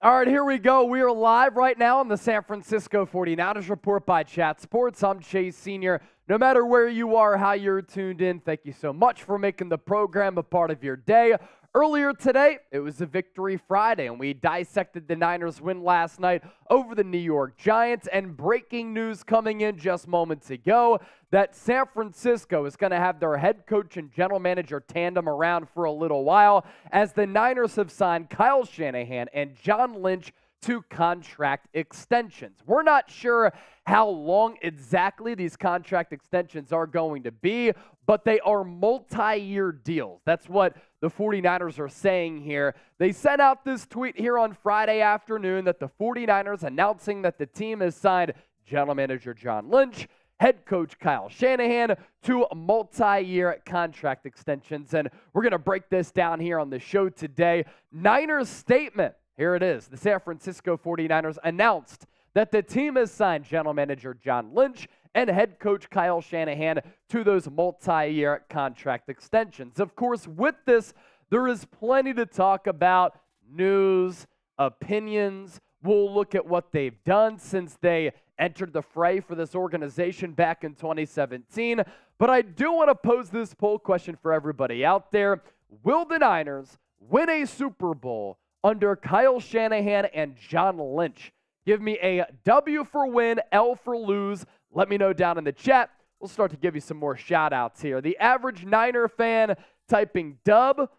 All right, here we go. We are live right now on the San Francisco 49ers Report by Chat Sports. I'm Chase Sr. No matter where you are, how you're tuned in, thank you so much for making the program a part of your day. Earlier today, it was a Victory Friday, and we dissected the Niners' win last night over the New York Giants. And breaking news coming in just moments ago that San Francisco is going to have their head coach and general manager tandem around for a little while, as the Niners have signed Kyle Shanahan and John Lynch to contract extensions. We're not sure how long exactly these contract extensions are going to be, but they are multi-year deals. That's what the 49ers are saying here. They sent out this tweet here on Friday afternoon that the 49ers announcing that the team has signed general manager John Lynch, head coach Kyle Shanahan to multi-year contract extensions. And we're going to break this down here on the show today. Niners statement. Here it is. The San Francisco 49ers announced that the team has signed general manager John Lynch and head coach Kyle Shanahan to those multi-year contract extensions. Of course, with this, there is plenty to talk about: news, opinions. We'll look at what they've done since they entered the fray for this organization back in 2017. But I do want to pose this poll question for everybody out there. Will the Niners win a Super Bowl under Kyle Shanahan and John Lynch? Give me a W for win, L for lose. Let me know down in the chat. We'll start to give you some more shout-outs here. The average Niner fan typing dub,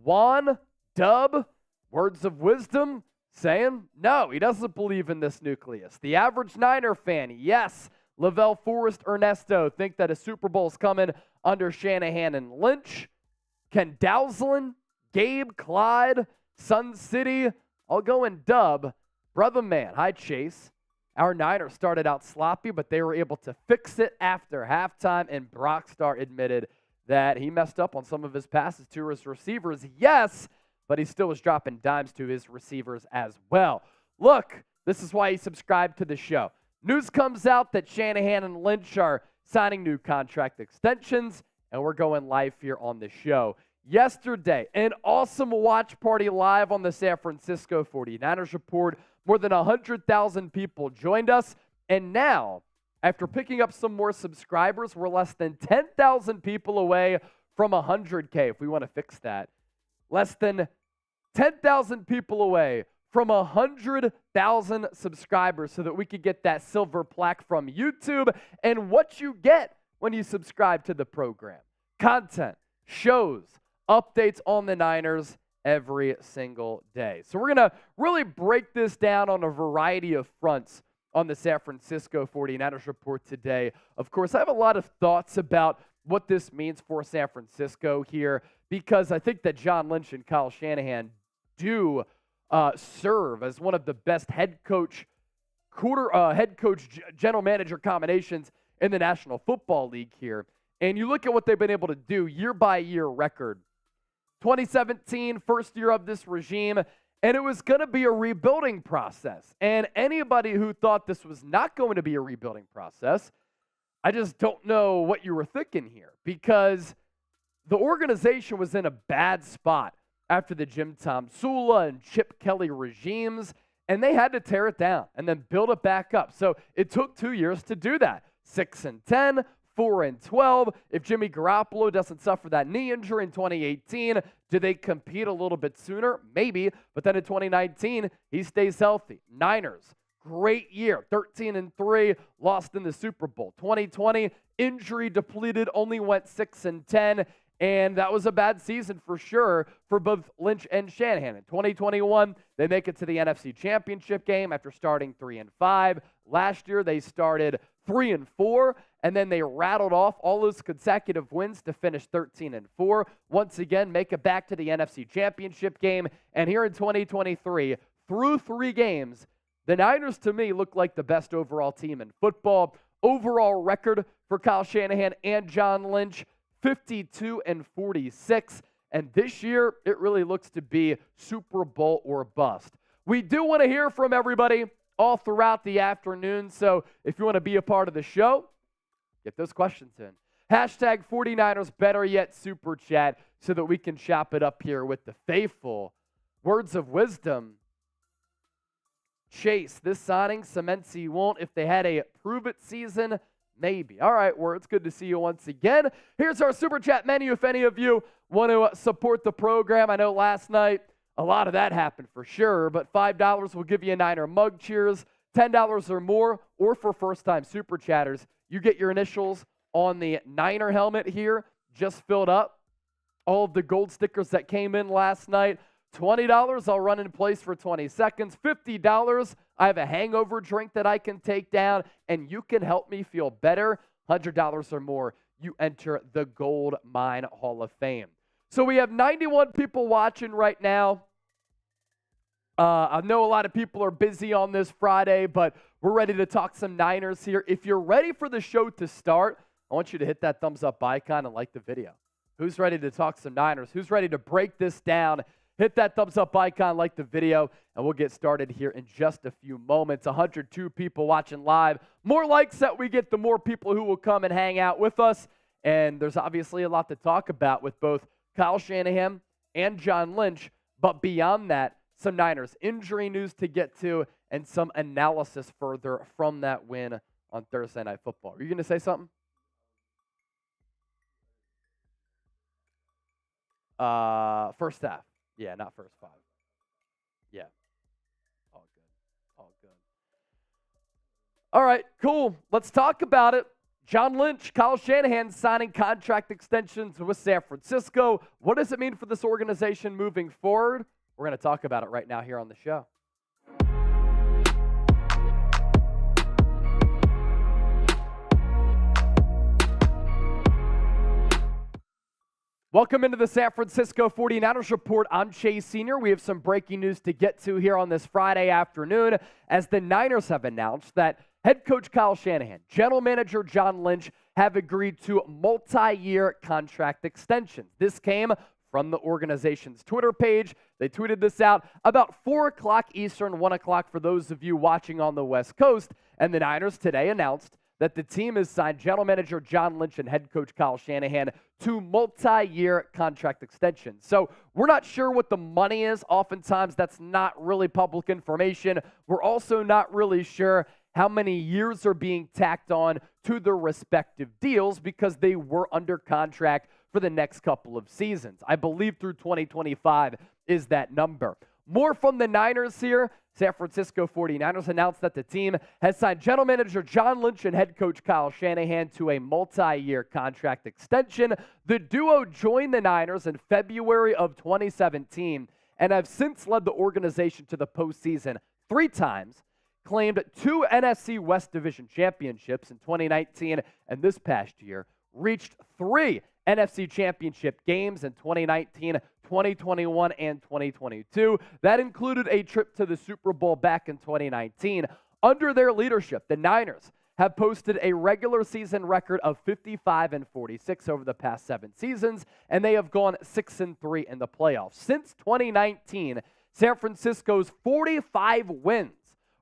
Juan, dub, words of wisdom, saying no, he doesn't believe in this nucleus. The average Niner fan, yes. Lavelle Forrest Ernesto think that a Super Bowl is coming under Shanahan and Lynch. Ken Dowslin, Gabe, Clyde, Sun City, I'll go in dub. Brother man, hi Chase. Our Niners started out sloppy, but they were able to fix it after halftime, and Brockstar admitted that he messed up on some of his passes to his receivers. Yes, but he still was dropping dimes to his receivers as well. Look, this is why you subscribe to the show. News comes out that Shanahan and Lynch are signing new contract extensions, and we're going live here on the show. Yesterday, an awesome watch party live on the San Francisco 49ers Report. More than 100,000 people joined us. And now, after picking up some more subscribers, we're less than 10,000 people away from 100K, if we want to fix that. Less than 10,000 people away from 100,000 subscribers so that we could get that silver plaque from YouTube. And what you get when you subscribe to the program: content, shows, updates on the Niners every single day. So we're going to really break this down on a variety of fronts on the San Francisco 49ers Report today. Of course, I have a lot of thoughts about what this means for San Francisco here, because I think that John Lynch and Kyle Shanahan do serve as one of the best head coach general manager combinations in the National Football League here. And you look at what they've been able to do year by year record. 2017, first year of this regime, and it was going to be a rebuilding process. And anybody who thought this was not going to be a rebuilding process, I just don't know what you were thinking here, because the organization was in a bad spot after the Jim Tom Sula and Chip Kelly regimes, and they had to tear it down and then build it back up. So it took 2 years to do that. 6-10, 4-12. If Jimmy Garoppolo doesn't suffer that knee injury in 2018, do they compete a little bit sooner? Maybe. But then in 2019, he stays healthy. Niners, great year. 13-3, lost in the Super Bowl. 2020, injury depleted, only went 6-10. And that was a bad season for sure for both Lynch and Shanahan. In 2021, they make it to the NFC Championship game after starting 3-5. Last year, they started 3-4, and then they rattled off all those consecutive wins to finish 13-4. Once again, make it back to the NFC Championship game. And here in 2023, through 3 games, the Niners, to me, look like the best overall team in football. Overall record for Kyle Shanahan and John Lynch, 52-46. And this year, it really looks to be Super Bowl or bust. We do want to hear from everybody all throughout the afternoon. So if you want to be a part of the show, get those questions in. Hashtag 49ers, better yet, Super Chat, so that we can chop it up here with the faithful. Words of wisdom. Chase, this signing cements he won't. If they had a prove-it season, maybe. All right, well, it's good to see you once again. Here's our Super Chat menu if any of you want to support the program. I know last night a lot of that happened for sure, but $5 will give you a Niner mug cheers. $10 or more, or for first-time Super Chatters, you get your initials on the Niner helmet here, just filled up. All of the gold stickers that came in last night. $20, I'll run in place for 20 seconds. $50, I have a hangover drink that I can take down, and you can help me feel better. $100 or more, you enter the Gold Mine Hall of Fame. So we have 91 people watching right now. I know a lot of people are busy on this Friday, but we're ready to talk some Niners here. If you're ready for the show to start, I want you to hit that thumbs up icon and like the video. Who's ready to talk some Niners? Who's ready to break this down? Hit that thumbs up icon, like the video, and we'll get started here in just a few moments. 102 people watching live. More likes that we get, the more people who will come and hang out with us. And there's obviously a lot to talk about with both Kyle Shanahan and John Lynch. But beyond that, some Niners injury news to get to and some analysis further from that win on Thursday Night Football. Are you going to say something? First half. Yeah, not first five. Yeah. All good. All good. All right, cool. Let's talk about it. John Lynch, Kyle Shanahan signing contract extensions with San Francisco. What does it mean for this organization moving forward? We're going to talk about it right now here on the show. Welcome into the San Francisco 49ers Report. I'm Chase Sr. We have some breaking news to get to here on this Friday afternoon as the Niners have announced that head coach Kyle Shanahan, general manager John Lynch have agreed to multi-year contract extensions. This came from the organization's Twitter page. They tweeted this out about 4 o'clock Eastern, 1 o'clock for those of you watching on the West Coast. And the Niners today announced that the team has signed general manager John Lynch and head coach Kyle Shanahan to multi-year contract extensions. So we're not sure what the money is. Oftentimes, that's not really public information. We're also not really sure how many years are being tacked on to their respective deals because they were under contract for the next couple of seasons. I believe through 2025 is that number. More from the Niners here. San Francisco 49ers announced that the team has signed general manager John Lynch and head coach Kyle Shanahan to a multi-year contract extension. The duo joined the Niners in February of 2017 and have since led the organization to the postseason 3 times, claimed 2 NFC West Division championships in 2019 and this past year, reached 3 NFC Championship games in 2019, 2021, and 2022. That included a trip to the Super Bowl back in 2019. Under their leadership, the Niners have posted a regular season record of 55-46 over the past 7 seasons, and they have gone 6-3 in the playoffs. Since 2019, San Francisco's 45 wins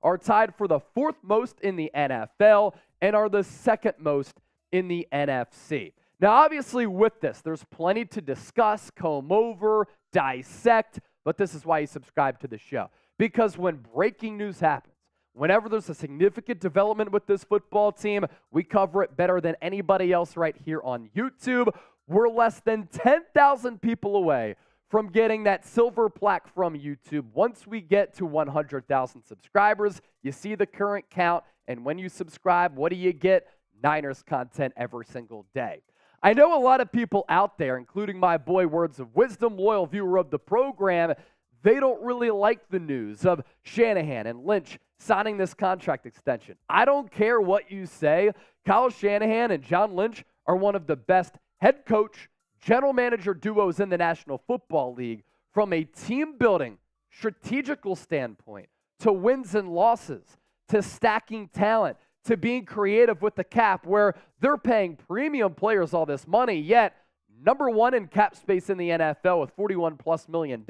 are tied for the 4th most in the NFL and are the 2nd most in the NFC. Now, obviously, with this, there's plenty to discuss, comb over, dissect, but this is why you subscribe to the show. Because when breaking news happens, whenever there's a significant development with this football team, we cover it better than anybody else right here on YouTube. We're less than 10,000 people away from getting that silver plaque from YouTube. Once we get to 100,000 subscribers, you see the current count, and when you subscribe, what do you get? Niners content every single day. I know a lot of people out there, including my boy Words of Wisdom, loyal viewer of the program, they don't really like the news of Shanahan and Lynch signing this contract extension. I don't care what you say. Kyle Shanahan and John Lynch are one of the best head coach, general manager duos in the National Football League from a team-building, strategical standpoint, to wins and losses, to stacking talent, to being creative with the cap, where they're paying premium players all this money, yet number 1 in cap space in the NFL with $41+ million,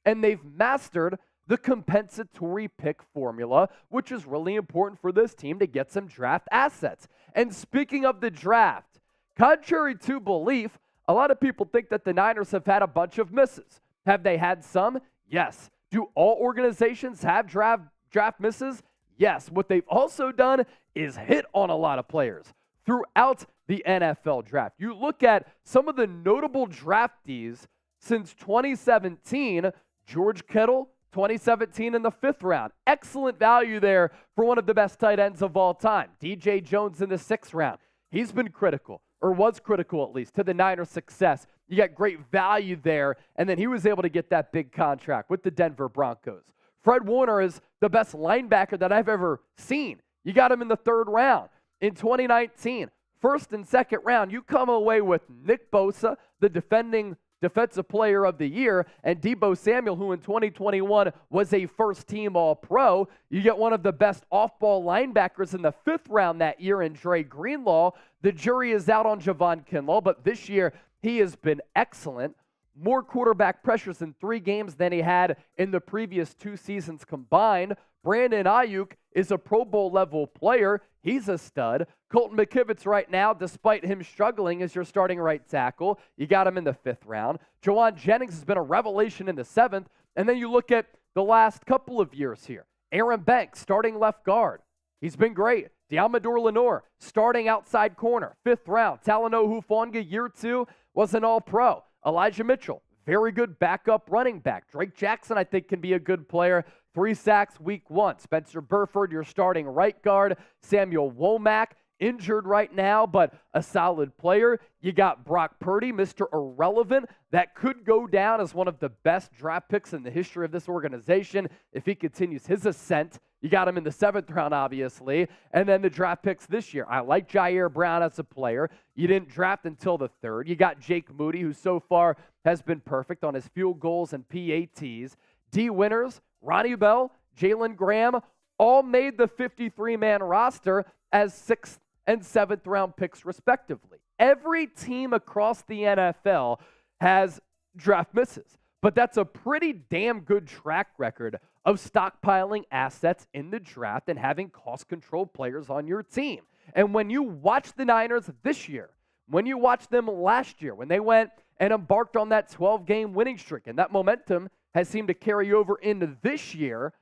and they've mastered the compensatory pick formula, which is really important for this team to get some draft assets. And speaking of the draft, contrary to belief, a lot of people think that the Niners have had a bunch of misses. Have they had some? Yes. Do all organizations have draft draft misses? Yes. What they've also done is hit on a lot of players throughout the NFL draft. You look at some of the notable draftees since 2017, George Kittle, 2017 in the 5th round. Excellent value there for one of the best tight ends of all time. DJ Jones in the 6th round. He's been critical, or was critical at least, to the Niners' success. You got great value there, and then he was able to get that big contract with the Denver Broncos. Fred Woerner is the best linebacker that I've ever seen. You got him in the 3rd round. In 2019, 1st and 2nd round, you come away with Nick Bosa, the defending Defensive Player of the Year, and Deebo Samuel, who in 2021 was a first-team All-Pro. You get one of the best off-ball linebackers in the 5th round that year in Dre Greenlaw. The jury is out on Jauan Jennings, but this year he has been excellent. More quarterback pressures in 3 games than he had in the previous 2 seasons combined. Brandon Aiyuk is a Pro Bowl level player. He's a stud. Colton McKivitz right now, despite him struggling, is your starting right tackle. You got him in the 5th round. Jauan Jennings has been a revelation in the 7th. And then you look at the last couple of years here. Aaron Banks, starting left guard. He's been great. Diamador Lenore, starting outside corner, 5th round. Talanoa Hufanga, year 2, was an All-Pro. Elijah Mitchell, very good backup running back. Drake Jackson, I think, can be a good player. 3 sacks week 1. Spencer Burford, your starting right guard. Samuel Womack, injured right now, but a solid player. You got Brock Purdy, Mr. Irrelevant, that could go down as one of the best draft picks in the history of this organization if he continues his ascent. You got him in the 7th round, obviously. And then the draft picks this year. I like Jair Brown as a player. You didn't draft until the 3rd. You got Jake Moody, who so far has been perfect on his field goals and PATs. D. Winters, Ronnie Bell, Jalen Graham, all made the 53-man roster as 6th and 7th round picks, respectively. Every team across the NFL has draft misses, but that's a pretty damn good track record of stockpiling assets in the draft and having cost-controlled players on your team. And when you watch the Niners this year, when you watch them last year, when they went and embarked on that 12-game winning streak, and that momentum has seemed to carry over into this year,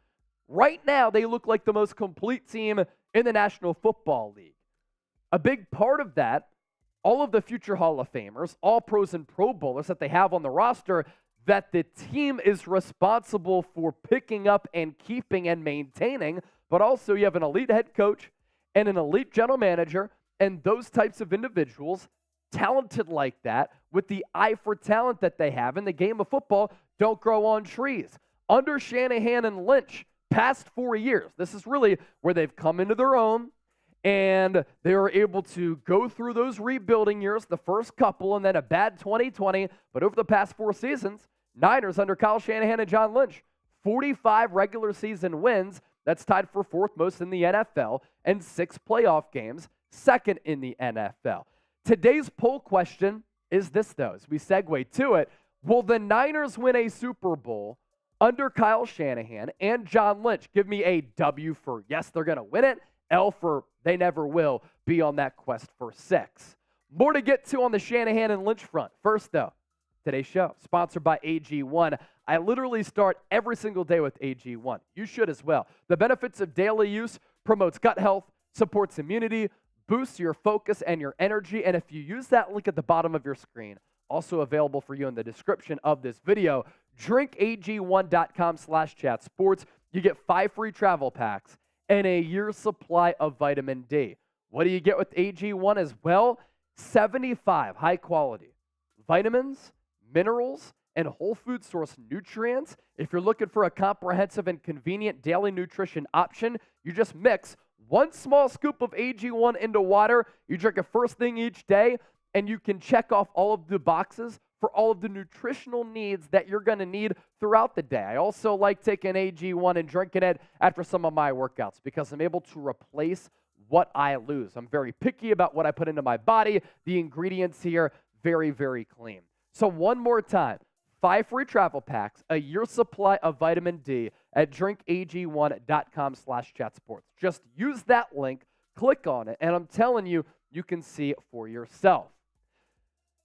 right now they look like the most complete team in the National Football League. A big part of that, all of the future Hall of Famers, all pros and Pro Bowlers that they have on the roster, that the team is responsible for picking up and keeping and maintaining, but also you have an elite head coach and an elite general manager, and those types of individuals, talented like that, with the eye for talent that they have in the game of football, don't grow on trees. Under Shanahan and Lynch, past 4 years, this is really where they've come into their own, and they were able to go through those rebuilding years, the first couple, and then a bad 2020. But over the past 4 seasons, Niners under Kyle Shanahan and John Lynch, 45 regular season wins. That's tied for 4th most in the NFL, and 6 playoff games, 2nd in the NFL. Today's poll question is this, though, as we segue to it. Will the Niners win a Super Bowl under Kyle Shanahan and John Lynch? Give me a W for yes, they're going to win it. L for they never will be on that quest for 6. More to get to on the Shanahan and Lynch front. First, though, today's show, sponsored by AG1. I literally start every single day with AG1. You should as well. The benefits of daily use: promotes gut health, supports immunity, boosts your focus and your energy. And if you use that link at the bottom of your screen, also available for you in the description of this video, drinkag1.com/chatsports. You get 5 free travel packs and a year's supply of vitamin D. What do you get with AG1 as well? 75 high-quality vitamins, minerals, and whole food source nutrients. If you're looking for a comprehensive and convenient daily nutrition option, you just mix 1 small scoop of AG1 into water. You drink it first thing each day, and you can check off all of the boxes for all of the nutritional needs that you're going to need throughout the day. I also like taking AG1 and drinking it after some of my workouts because I'm able to replace what I lose. I'm very picky about what I put into my body. The ingredients here, very, very clean. So one more time, 5 free travel packs, a year's supply of vitamin D at drinkag1.com/chatsports. Just use that link, click on it, and I'm telling you, you can see it for yourself.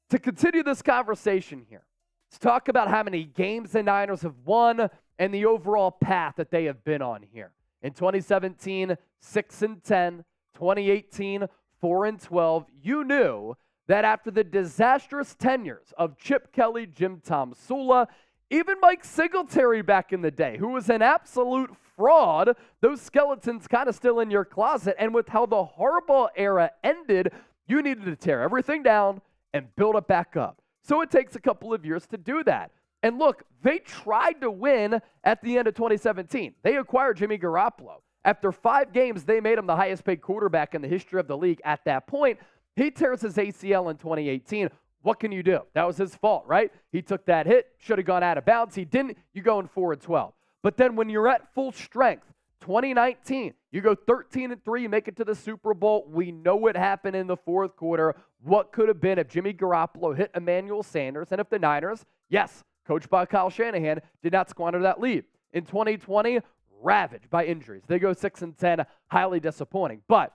To continue this conversation here, let's talk about how many games the Niners have won and the overall path that they have been on here. In 2017, 6-10, 2018, 4-12. You knew that after the disastrous tenures of Chip Kelly, Jim Tom Sula, even Mike Singletary back in the day, who was an absolute fraud, those skeletons kind of still in your closet. And with how the Harbaugh era ended, you needed to tear everything down and build it back up. So it takes a couple of years to do that. And look, they tried to win at the end of 2017. They acquired Jimmy Garoppolo. After 5 games, they made him the highest paid quarterback in the history of the league at that point. He tears his ACL in 2018. What can you do? That was his fault, right? He took that hit, should have gone out of bounds. He didn't. You go in 4-12. But then when you're at full strength, 2019, you go 13-3, you make it to the Super Bowl. We know what happened in the fourth quarter. What could have been if Jimmy Garoppolo hit Emmanuel Sanders and if the Niners, yes, coached by Kyle Shanahan, did not squander that lead. In 2020, ravaged by injuries. They go 6-10, highly disappointing. But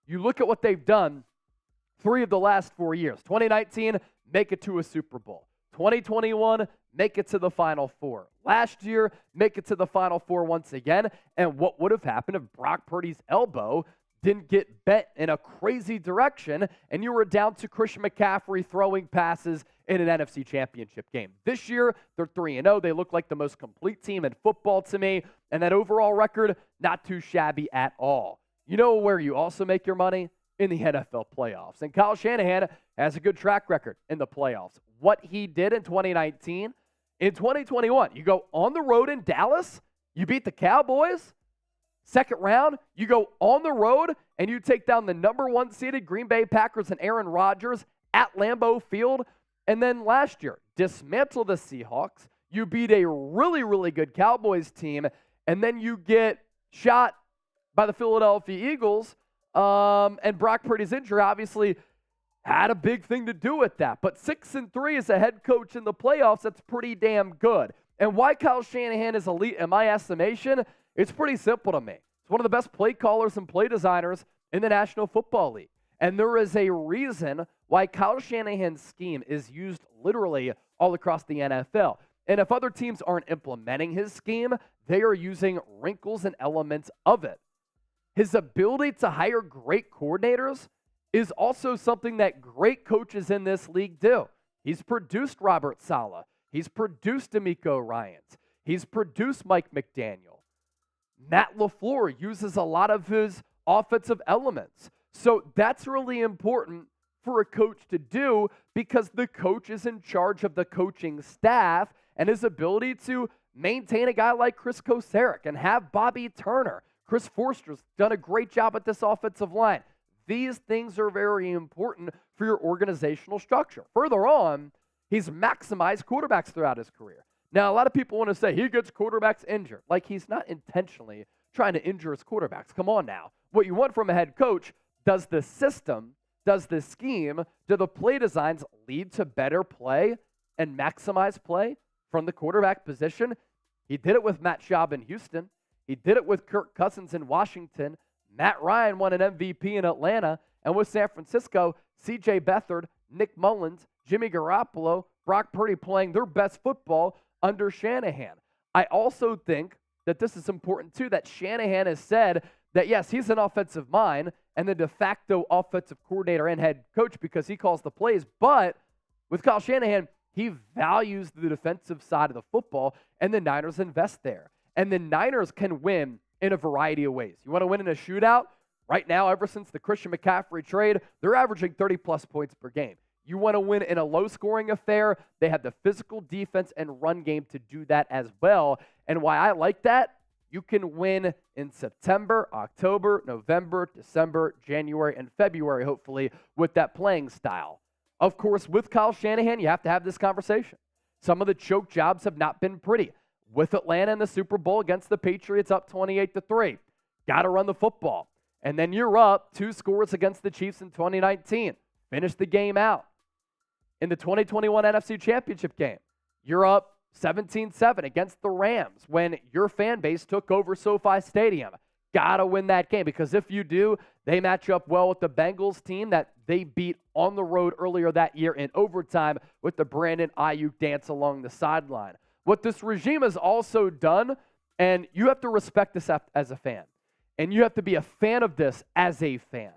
you look at what they've done 3 of the last 4 years. 2019, make it to a Super Bowl. 2021, make it to the Final Four. Last year, make it to the Final Four once again. And what would have happened if Brock Purdy's elbow didn't get bent in a crazy direction and you were down to Christian McCaffrey throwing passes in an NFC Championship game? This year, they're 3-0. They look like the most complete team in football to me. And that overall record, not too shabby at all. You know where you also make your money? In the NFL playoffs. And Kyle Shanahan has a good track record in the playoffs. What he did in 2019, in 2021, you go on the road in Dallas, you beat the Cowboys. Second round, you go on the road and you take down the number 1 seeded Green Bay Packers and Aaron Rodgers at Lambeau Field. And then last year, dismantle the Seahawks. You beat a really, really good Cowboys team. And then you get shot by the Philadelphia Eagles. And Brock Purdy's injury obviously had a big thing to do with that. But 6-3 as a head coach in the playoffs, that's pretty damn good. And why Kyle Shanahan is elite in my estimation, it's pretty simple to me. It's one of the best play callers and play designers in the National Football League. And there is a reason why Kyle Shanahan's scheme is used literally all across the NFL. And if other teams aren't implementing his scheme, they are using wrinkles and elements of it. His ability to hire great coordinators is also something that great coaches in this league do. He's produced Robert Saleh. He's produced DeMeco Ryans. He's produced Mike McDaniel. Matt LaFleur uses a lot of his offensive elements. So that's really important for a coach to do because the coach is in charge of the coaching staff and his ability to maintain a guy like Chris Kocurek and have Bobby Turner. Chris Forster's done a great job at this offensive line. These things are very important for your organizational structure. Further on, he's maximized quarterbacks throughout his career. Now, a lot of people want to say he gets quarterbacks injured. Like he's not intentionally trying to injure his quarterbacks. Come on now. What you want from a head coach, does the system, does the scheme, do the play designs lead to better play and maximize play from the quarterback position? He did it with Matt Schaub in Houston. He did it with Kirk Cousins in Washington. Matt Ryan won an MVP in Atlanta. And with San Francisco, C.J. Beathard, Nick Mullins, Jimmy Garoppolo, Brock Purdy playing their best football under Shanahan. I also think that this is important too, that Shanahan has said that, yes, he's an offensive mind and the de facto offensive coordinator and head coach because he calls the plays. But with Kyle Shanahan, he values the defensive side of the football, and the Niners invest there. And the Niners can win in a variety of ways. You want to win in a shootout? Right now, ever since the Christian McCaffrey trade, they're averaging 30-plus points per game. You want to win in a low-scoring affair? They have the physical defense and run game to do that as well. And why I like that, you can win in September, October, November, December, January, and February, hopefully, with that playing style. Of course, with Kyle Shanahan, you have to have this conversation. Some of the choke jobs have not been pretty. With Atlanta in the Super Bowl against the Patriots up 28-3. Got to run the football. And then you're up 2 scores against the Chiefs in 2019. Finish the game out. In the 2021 NFC Championship game, you're up 17-7 against the Rams when your fan base took over SoFi Stadium. Got to win that game because if you do, they match up well with the Bengals team that they beat on the road earlier that year in overtime with the Brandon Aiyuk dance along the sideline. What this regime has also done, And you have to respect this as a fan. And you have to be a fan of this as a fan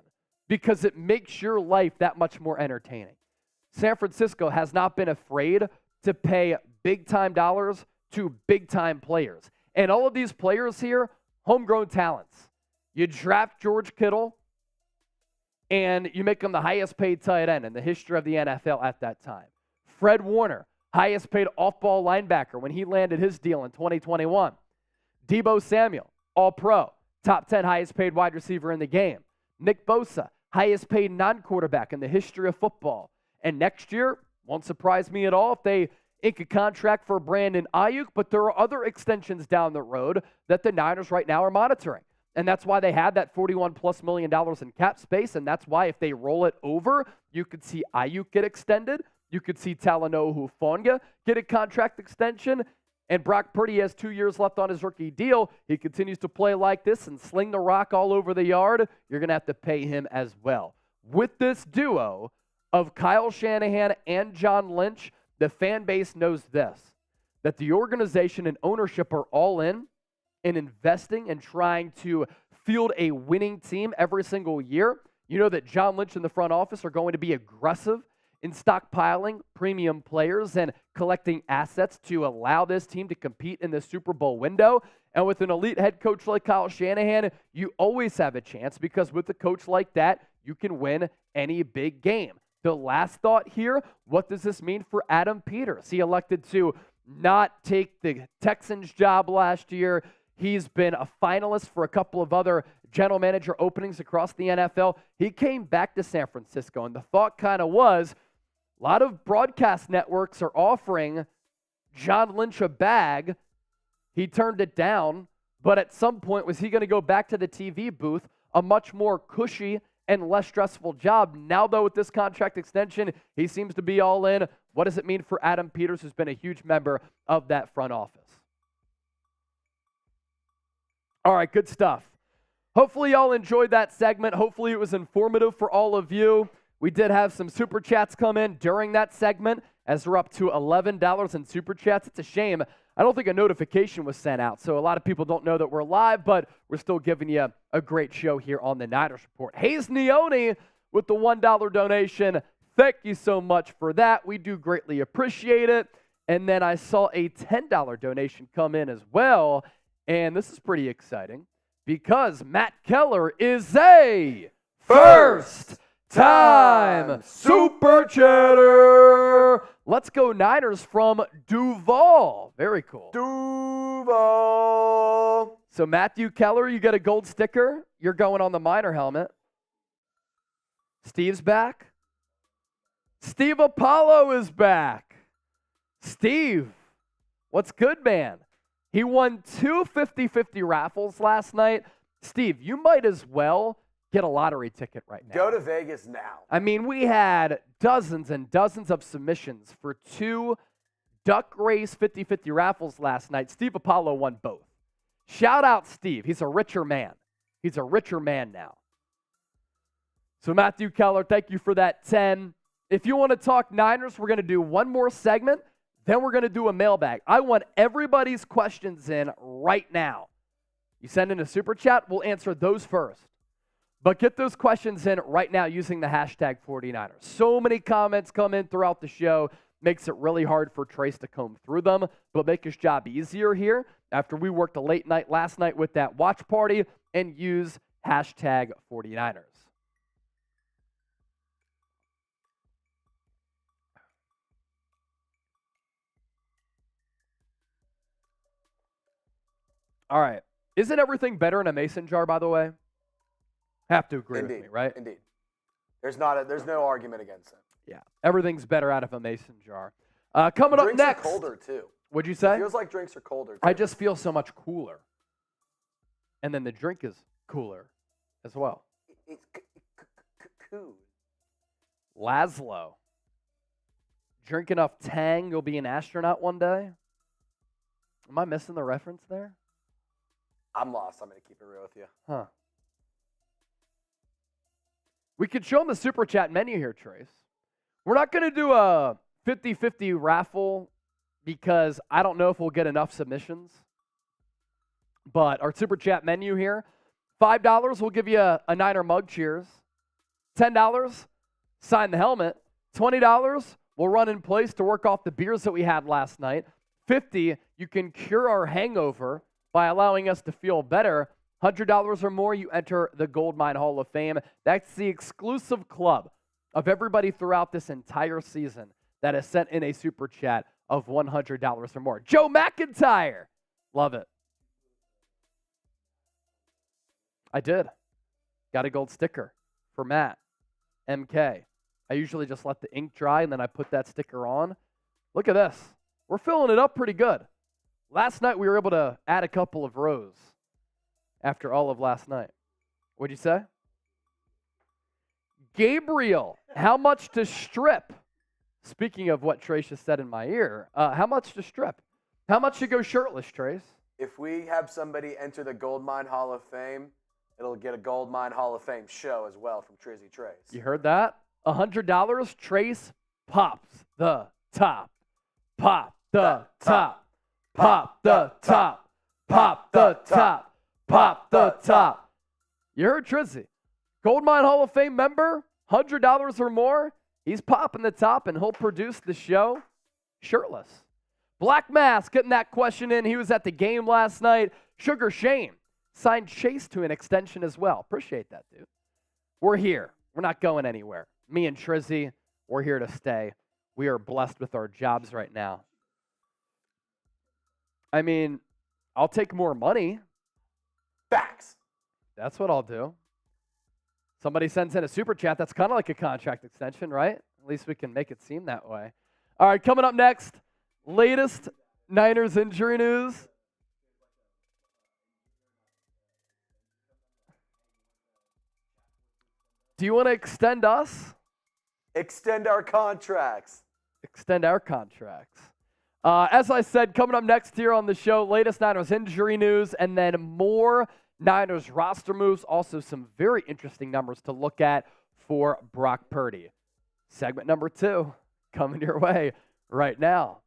because it makes your life that much more entertaining. San Francisco has not been afraid to pay big-time dollars to big-time players. And all of these players here, homegrown talents. You draft George Kittle, and you make him the highest-paid tight end in the history of the NFL at that time. Fred Woerner, highest-paid off-ball linebacker when he landed his deal in 2021. Deebo Samuel, all-pro, top 10 highest-paid wide receiver in the game. Nick Bosa, highest-paid non-quarterback in the history of football. And next year, won't surprise me at all if they ink a contract for Brandon Aiyuk, but there are other extensions down the road that the Niners right now are monitoring. And that's why they had that $41+ million in cap space, and that's why if they roll it over, you could see Aiyuk get extended, you could see Talanoa Hufanga get a contract extension, and Brock Purdy has 2 years left on his rookie deal. He continues to play like this and sling the rock all over the yard. You're going to have to pay him as well. With this duo of Kyle Shanahan and John Lynch, the fan base knows this, that the organization and ownership are all in investing and trying to field a winning team every single year. You know that John Lynch and the front office are going to be aggressive in stockpiling premium players and collecting assets to allow this team to compete in the Super Bowl window. And with an elite head coach like Kyle Shanahan, you always have a chance because with a coach like that, you can win any big game. The last thought here, what does this mean for Adam Peters? He elected to not take the Texans job last year. He's been a finalist for a couple of other general manager openings across the NFL. He came back to San Francisco, and the thought kind of was, a lot of broadcast networks are offering John Lynch a bag. He turned it down, but at some point, was he going to go back to the TV booth, a much more cushy and less stressful job? Now, though, with this contract extension, he seems to be all in. What does it mean for Adam Peters, who's been a huge member of that front office? All right, good stuff. Hopefully, y'all enjoyed that segment. Hopefully, it was informative for all of you. We did have some Super Chats come in during that segment, as we're up to $11 in Super Chats. It's a shame. I don't think a notification was sent out, so a lot of people don't know that we're live, but we're still giving you a great show here on the Niners Report. Hayes Neone with the $1 donation. Thank you so much for that. We do greatly appreciate it. And then I saw a $10 donation come in as well, and this is pretty exciting because Matt Keller is a first-time Super Chatter. Let's go Niners from Duval. Very cool. Duval. So Matthew Keller, you get a gold sticker. You're going on the Miner helmet. Steve's back. Steve Apollo is back. Steve, what's good, man? He won 2 50-50 raffles last night. Steve, you might as well get a lottery ticket right now. Go to Vegas now. I mean, we had dozens and dozens of submissions for 2 duck race 50-50 raffles last night. Steve Apollo won both. Shout out Steve. He's a richer man. He's a richer man now. So Matthew Keller, thank you for that 10. If you want to talk Niners, we're going to do one more segment. Then we're going to do a mailbag. I want everybody's questions in right now. You send in a super chat, we'll answer those first. But get those questions in right now using the hashtag 49ers. So many comments come in throughout the show. Makes it really hard for Trace to comb through them. But make his job easier here after we worked a late night last night with that watch party and use hashtag 49ers. All right. Isn't everything better in a mason jar, by the way? Have to agree with me, right? Indeed. There's no argument against it. Yeah. Everything's better out of a mason jar. Coming up next. Drinks are colder, too. What'd you say? It feels like drinks are colder, too. I just feel so much cooler. And then the drink is cooler as well. It's cool. Laszlo. Drink enough Tang, you'll be an astronaut one day? Am I missing the reference there? I'm lost. I'm going to keep it real with you. Huh. We could show them the Super Chat menu here, Trace. We're not going to do a 50-50 raffle because I don't know if we'll get enough submissions. But our Super Chat menu here, $5, we'll give you a Niner mug cheers. $10, sign the helmet. $20, we'll run in place to work off the beers that we had last night. $50, you can cure our hangover by allowing us to feel better. $100 or more, you enter the Goldmine Hall of Fame. That's the exclusive club of everybody throughout this entire season that has sent in a Super Chat of $100 or more. Joe McIntyre, love it. I did. Got a gold sticker for Matt, MK. I usually just let the ink dry and then I put that sticker on. Look at this. We're filling it up pretty good. Last night we were able to add a couple of rows after all of last night. What'd you say? Gabriel, how much to strip? Speaking of what Trace just said in my ear, how much to strip? How much to go shirtless, Trace? If we have somebody enter the Goldmine Hall of Fame, it'll get a Goldmine Hall of Fame show as well from Trizzy Trace. You heard that? $100, Trace pops the top. Pop the top. Pop the top. Pop the top. Pop the top. You heard Trizzy. Goldmine Hall of Fame member, $100 or more. He's popping the top, and he'll produce the show shirtless. Black Mask getting that question in. He was at the game last night. Sugar Shane signed Chase to an extension as well. Appreciate that, dude. We're here. We're not going anywhere. Me and Trizzy, we're here to stay. We are blessed with our jobs right now. I mean, I'll take more money. Facts. That's what I'll do. Somebody sends in a super chat. That's kind of like a contract extension, right? At least we can make it seem that way. All right, coming up next, latest Niners injury news. Do you want to extend us? Extend our contracts. Extend our contracts. As I said, coming up next here on the show, latest Niners injury news, and then more Niners roster moves. Also, some very interesting numbers to look at for Brock Purdy. Segment number 2 coming your way right now.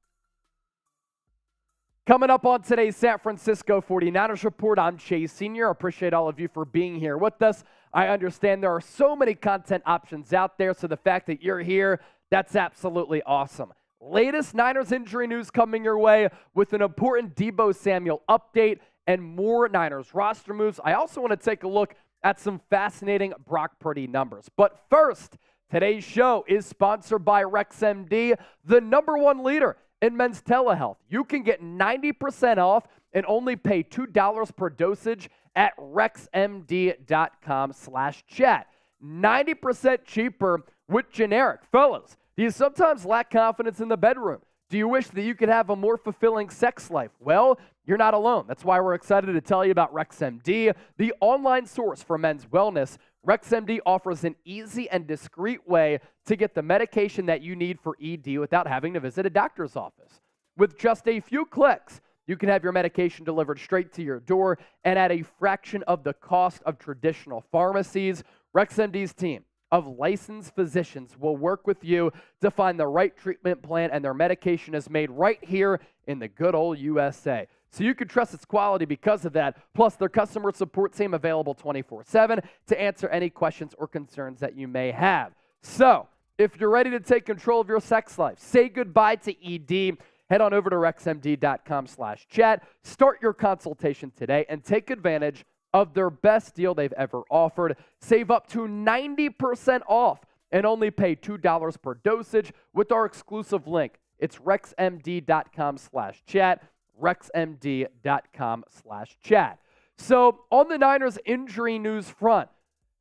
Coming up on today's San Francisco 49ers Report, I'm Chase Sr. I appreciate all of you for being here with us. I understand there are so many content options out there, so the fact that you're here, that's absolutely awesome. Latest Niners injury news coming your way with an important Deebo Samuel update and more Niners roster moves. I also want to take a look at some fascinating Brock Purdy numbers. But first, today's show is sponsored by RexMD, the #1 leader in men's telehealth. You can get 90% off and only pay $2 per dosage at rexmd.com/chat. 90% cheaper with generic. Fellas, do you sometimes lack confidence in the bedroom? Do you wish that you could have a more fulfilling sex life? Well, you're not alone. That's why we're excited to tell you about RexMD, the online source for men's wellness. RexMD offers an easy and discreet way to get the medication that you need for ED without having to visit a doctor's office. With just a few clicks, you can have your medication delivered straight to your door and at a fraction of the cost of traditional pharmacies. RexMD's team of licensed physicians will work with you to find the right treatment plan, and their medication is made right here in the good old USA. So you can trust its quality because of that. Plus, their customer support team available 24/7 to answer any questions or concerns that you may have. So, if you're ready to take control of your sex life, say goodbye to ED, head on over to rexmd.com/chat, start your consultation today, and take advantage of their best deal they've ever offered. Save up to 90% off and only pay $2 per dosage with our exclusive link. It's rexmd.com/chat, rexmd.com/chat. So on the Niners injury news front,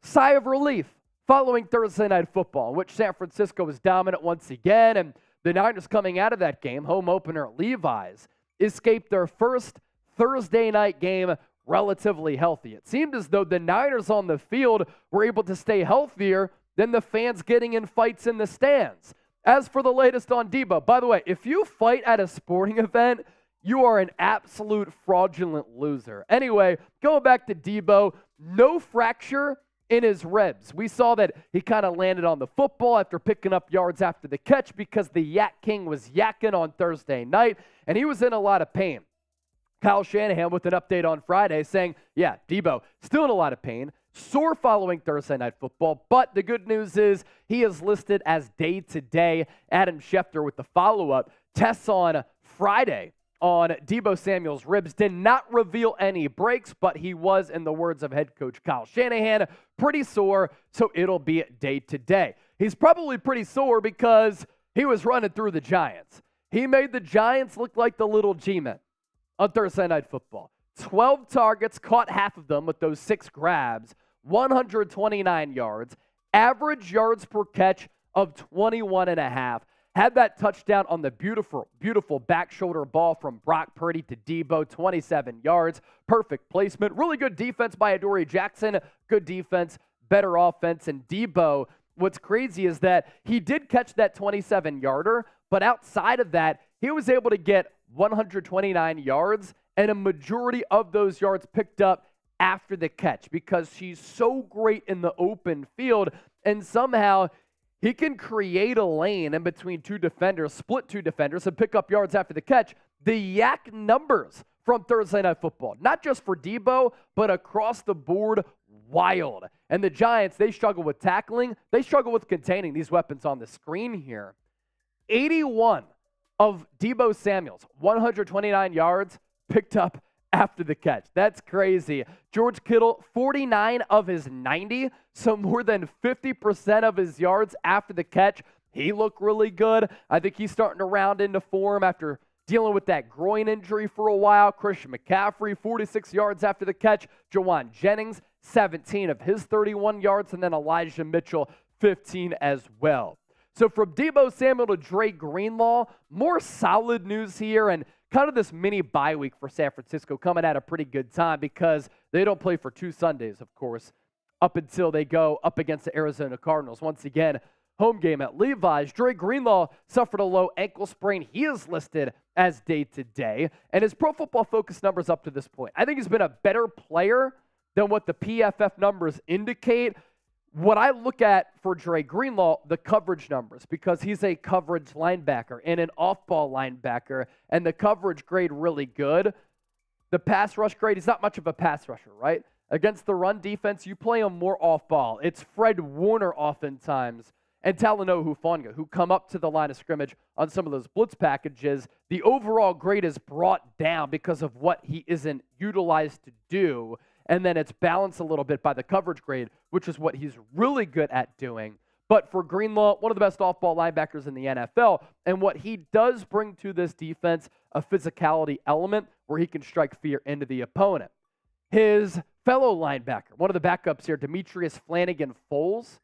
sigh of relief following Thursday Night Football, in which San Francisco was dominant once again, and the Niners coming out of that game, home opener at Levi's, escaped their first Thursday night game relatively healthy. It seemed as though the Niners on the field were able to stay healthier than the fans getting in fights in the stands. As for the latest on Deebo, by the way, if you fight at a sporting event, you are an absolute fraudulent loser. Anyway, going back to Deebo, no fracture in his ribs. We saw that he kind of landed on the football after picking up yards after the catch because the Yak King was yakking on Thursday night, and he was in a lot of pain. Kyle Shanahan with an update on Friday saying, yeah, Deebo still in a lot of pain, sore following Thursday Night Football, but the good news is he is listed as day-to-day. Adam Schefter with the follow-up. Tests on Friday on Deebo Samuel's ribs did not reveal any breaks, but he was, in the words of head coach Kyle Shanahan, pretty sore, so it'll be day-to-day. He's probably pretty sore because he was running through the Giants. He made the Giants look like the little G-men on Thursday Night Football. 12 targets, caught half of them with those 6 grabs, 129 yards, average yards per catch of 21.5. Had that touchdown on the beautiful, beautiful back shoulder ball from Brock Purdy to Deebo, 27 yards, perfect placement, really good defense by Adoree Jackson, good defense, better offense, and Deebo, what's crazy is that he did catch that 27-yarder, but outside of that, he was able to get 129 yards, and a majority of those yards picked up after the catch because he's so great in the open field, and somehow he can create a lane in between 2 defenders, split 2 defenders, and pick up yards after the catch. The yak numbers from Thursday Night Football, not just for Deebo, but across the board, wild. And the Giants, they struggle with tackling. They struggle with containing these weapons on the screen here. 81 of Deebo Samuel's 129 yards picked up after the catch. That's crazy. George Kittle, 49 of his 90, so more than 50% of his yards after the catch. He looked really good. I think he's starting to round into form after dealing with that groin injury for a while. Christian McCaffrey, 46 yards after the catch. Jauan Jennings, 17 of his 31 yards, and then Elijah Mitchell, 15 as well. So from Deebo Samuel to Dre Greenlaw, more solid news here, and kind of this mini bye week for San Francisco coming at a pretty good time because they don't play for 2 Sundays, of course, up until they go up against the Arizona Cardinals. Once again, home game at Levi's. Dre Greenlaw suffered a low ankle sprain. He is listed as day-to-day, and his Pro Football Focus numbers up to this point. I think he's been a better player than what the PFF numbers indicate. What I look at for Dre Greenlaw, the coverage numbers, because he's a coverage linebacker and an off-ball linebacker, and the coverage grade really good. The pass rush grade, he's not much of a pass rusher, right? Against the run defense, you play him more off-ball. It's Fred Woerner oftentimes and Talanoa Hufanga who come up to the line of scrimmage on some of those blitz packages. The overall grade is brought down because of what he isn't utilized to do. And then it's balanced a little bit by the coverage grade, which is what he's really good at doing. But for Greenlaw, one of the best off-ball linebackers in the NFL, and what he does bring to this defense, a physicality element where he can strike fear into the opponent. His fellow linebacker, one of the backups here, Demetrius Flanagan-Foles,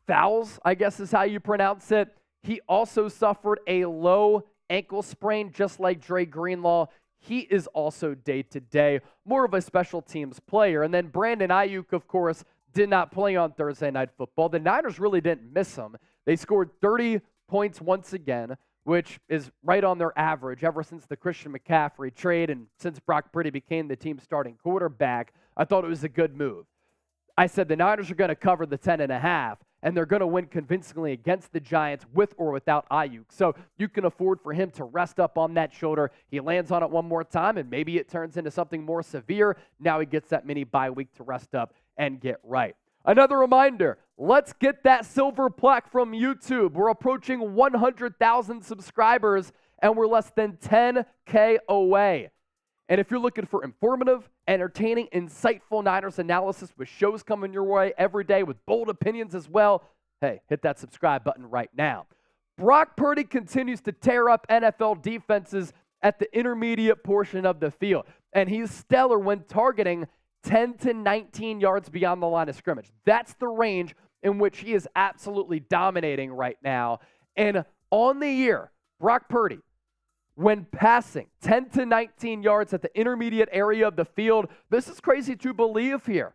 Fowles, I guess is how you pronounce it. He also suffered a low ankle sprain, just like Dre Greenlaw. He is also day-to-day, more of a special teams player. And then Brandon Aiyuk, of course, did not play on Thursday Night Football. The Niners really didn't miss him. They scored 30 points once again, which is right on their average ever since the Christian McCaffrey trade and since Brock Purdy became the team's starting quarterback. I thought it was a good move. I said the Niners are going to cover the 10.5, and they're going to win convincingly against the Giants with or without Aiyuk. So you can afford for him to rest up on that shoulder. He lands on it one more time, and maybe it turns into something more severe. Now he gets that mini bye week to rest up and get right. Another reminder, let's get that silver plaque from YouTube. We're approaching 100,000 subscribers, and we're less than 10K away. And if you're looking for informative, entertaining, insightful Niners analysis with shows coming your way every day with bold opinions as well, hey, hit that subscribe button right now. Brock Purdy continues to tear up NFL defenses at the intermediate portion of the field, and he's stellar when targeting 10 to 19 yards beyond the line of scrimmage. That's the range in which he is absolutely dominating right now. And on the year, Brock Purdy, when passing 10 to 19 yards at the intermediate area of the field, this is crazy to believe here.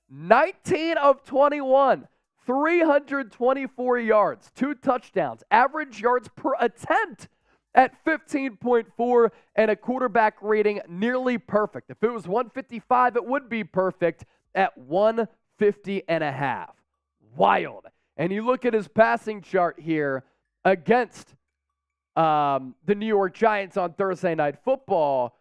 19 of 21, 324 yards, 2 touchdowns, average yards per attempt at 15.4, and a quarterback rating nearly perfect. If it was 155, it would be perfect at 150.5. Wild. And you look at his passing chart here against the New York Giants on Thursday Night Football.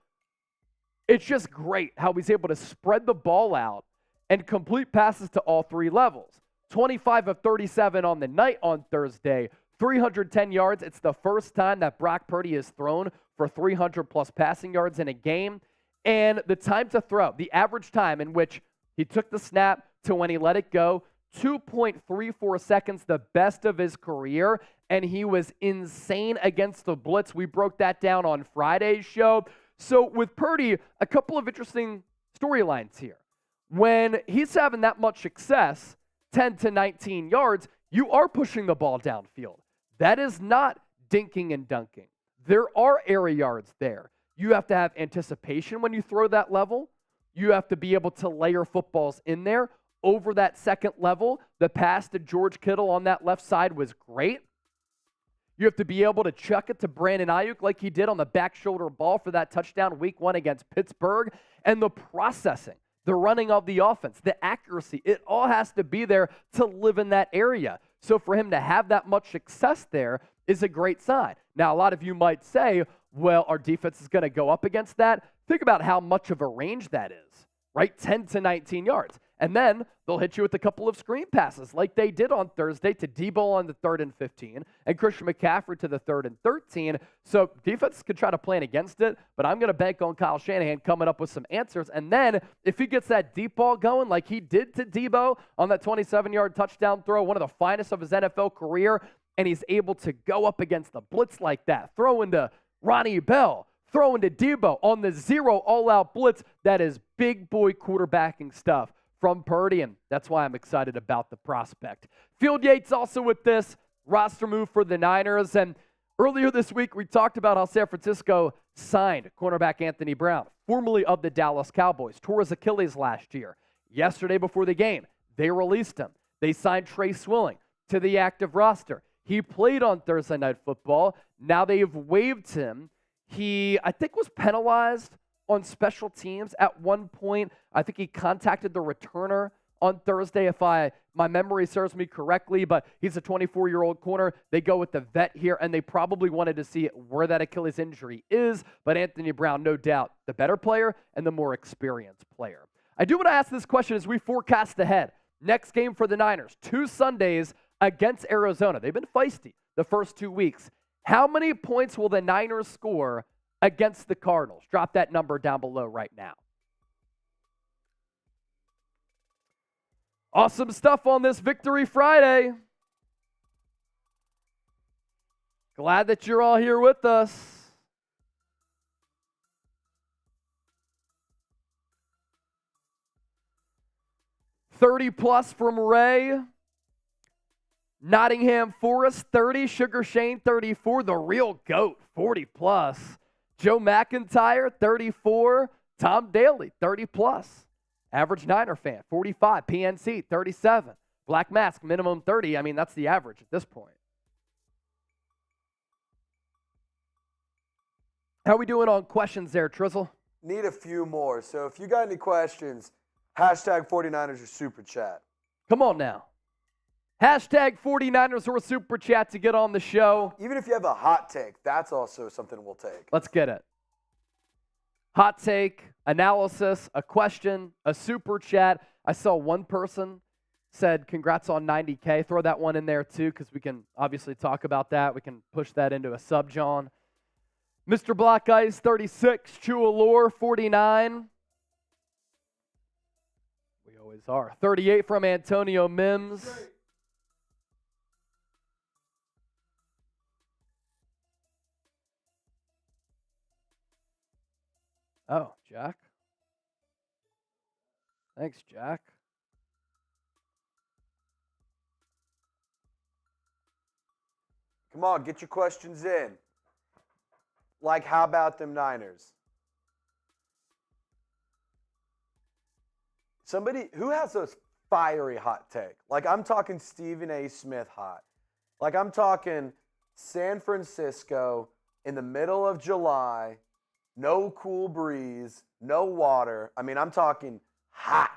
It's just great how he's able to spread the ball out and complete passes to all three levels. 25 of 37 on the night on Thursday, 310 yards. It's the first time that Brock Purdy has thrown for 300-plus passing yards in a game. And the time to throw, the average time in which he took the snap to when he let it go, 2.34 seconds, the best of his career. And he was insane against the blitz. We broke that down on Friday's show. So with Purdy, a couple of interesting storylines here. When he's having that much success, 10 to 19 yards, you are pushing the ball downfield. That is not dinking and dunking. There are area yards there. You have to have anticipation when you throw that level. You have to be able to layer footballs in there. Over that second level, the pass to George Kittle on that left side was great. You have to be able to chuck it to Brandon Aiyuk like he did on the back shoulder ball for that touchdown week 1 against Pittsburgh. And the processing, the running of the offense, the accuracy, it all has to be there to live in that area. So for him to have that much success there is a great sign. Now, a lot of you might say, well, our defense is going to go up against that. Think about how much of a range that is, right? 10 to 19 yards. And then they'll hit you with a couple of screen passes like they did on Thursday to Deebo on the 3rd and 15 and Christian McCaffrey to the 3rd and 13. So defense could try to plan against it, but I'm going to bank on Kyle Shanahan coming up with some answers. And then if he gets that deep ball going like he did to Deebo on that 27-yard touchdown throw, one of the finest of his NFL career, and he's able to go up against the blitz like that, throw into Ronnie Bell, throw into Deebo on the zero all-out blitz, that is big boy quarterbacking stuff from Purdy, and that's why I'm excited about the prospect. Field Yates also with this roster move for the Niners, and earlier this week we talked about how San Francisco signed cornerback Anthony Brown, formerly of the Dallas Cowboys, tore his Achilles last year. Yesterday before the game, they released him. They signed Trey Swilling to the active roster. He played on Thursday Night Football. Now they've waived him. He, I think, was penalized on special teams at one point. I think he contacted the returner on Thursday, if my memory serves me correctly, but he's a 24-year-old corner. They go with the vet here, and they probably wanted to see where that Achilles injury is, but Anthony Brown, no doubt, the better player and the more experienced player. I do want to ask this question as we forecast ahead. Next game for the Niners, 2 Sundays against Arizona. They've been feisty the first 2 weeks. How many points will the Niners score against the Cardinals? Drop that number down below right now. Awesome stuff on this Victory Friday. Glad that you're all here with us. $30+ from Ray. Nottingham Forest, 30. Sugar Shane, 34. The real GOAT, 40+. Joe McIntyre, 34. Tom Daly, 30+. Average Niner fan, 45. PNC, 37. Black Mask, minimum 30. I mean, that's the average at this point. How are we doing on questions there, Trizzle? Need a few more. So if you got any questions, hashtag 49ers or Super Chat. Come on now. Hashtag 49ers or Super Chat to get on the show. Even if you have a hot take, that's also something we'll take. Let's get it. Hot take, analysis, a question, a Super Chat. I saw one person said, congrats on 90K. Throw that one in there too, because we can obviously talk about that. We can push that into a sub, John. Mr. Black Ice, 36. Chua 49. We always are. 38 from Antonio Mims. Oh, Jack. Thanks, Jack. Come on, get your questions in. Like, how about them Niners? Somebody who has a fiery hot take. Like, I'm talking Stephen A. Smith hot. Like, I'm talking San Francisco in the middle of July, no cool breeze, no water. I mean, I'm talking hot.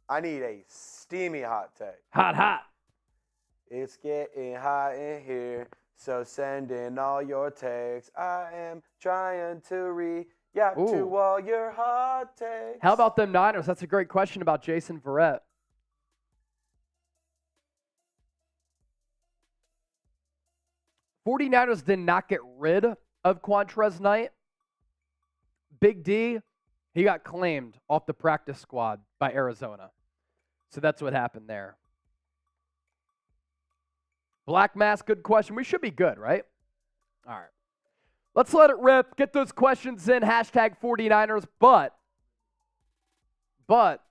I need a steamy hot take. Hot, hot. It's getting hot in here, so send in all your takes. I am trying to read Yeah, Ooh. to all your hot takes. How about them Niners? That's a great question about Jason Verrett. '49ers did not get rid of Quantrez Knight. Big D, he got claimed off the practice squad by Arizona. So that's what happened there. Black Mask, good question. We should be good, right? All right. Let's let it rip. Get those questions in. Hashtag 49ers. But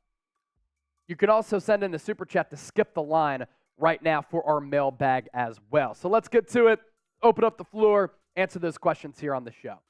you can also send in the super chat to skip the line right now for our mailbag as well. So let's get to it. Open up the floor. Answer those questions here on the show.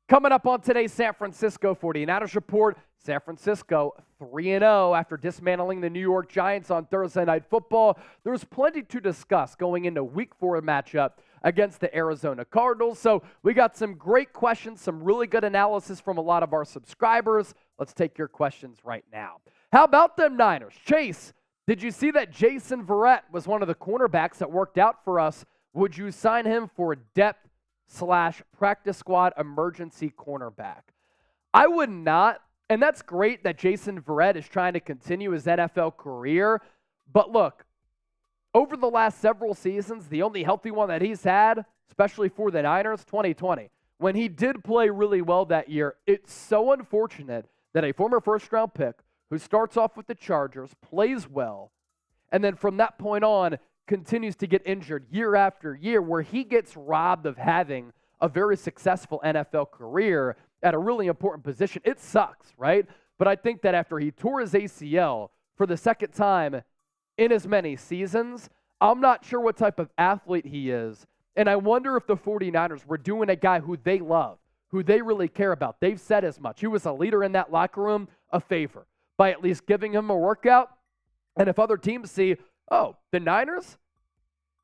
Coming up on today's San Francisco 49ers report, San Francisco 3-0 after dismantling the New York Giants on Thursday Night Football. There's plenty to discuss going into Week 4 matchup against the Arizona Cardinals. So we got some great questions, some really good analysis from a lot of our subscribers. Let's take your questions right now. How about them Niners? Chase, did you see that Jason Verrett was one of the cornerbacks that worked out for us? Would you sign him for depth/practice squad emergency cornerback? I would not. And that's great that Jason Verrett is trying to continue his NFL career. But look, over the last several seasons, the only healthy one that he's had, especially for the Niners, 2020, when he did play really well that year, it's so unfortunate that a former first-round pick who starts off with the Chargers, plays well, and then from that point on continues to get injured year after year, where he gets robbed of having a very successful NFL career at a really important position. It sucks, right? But I think that after he tore his ACL for the second time in as many seasons, I'm not sure what type of athlete he is. And I wonder if the 49ers were doing a guy who they love, who they really care about. They've said as much. He was a leader in that locker room, a favor by at least giving him a workout. And if other teams see, oh, the Niners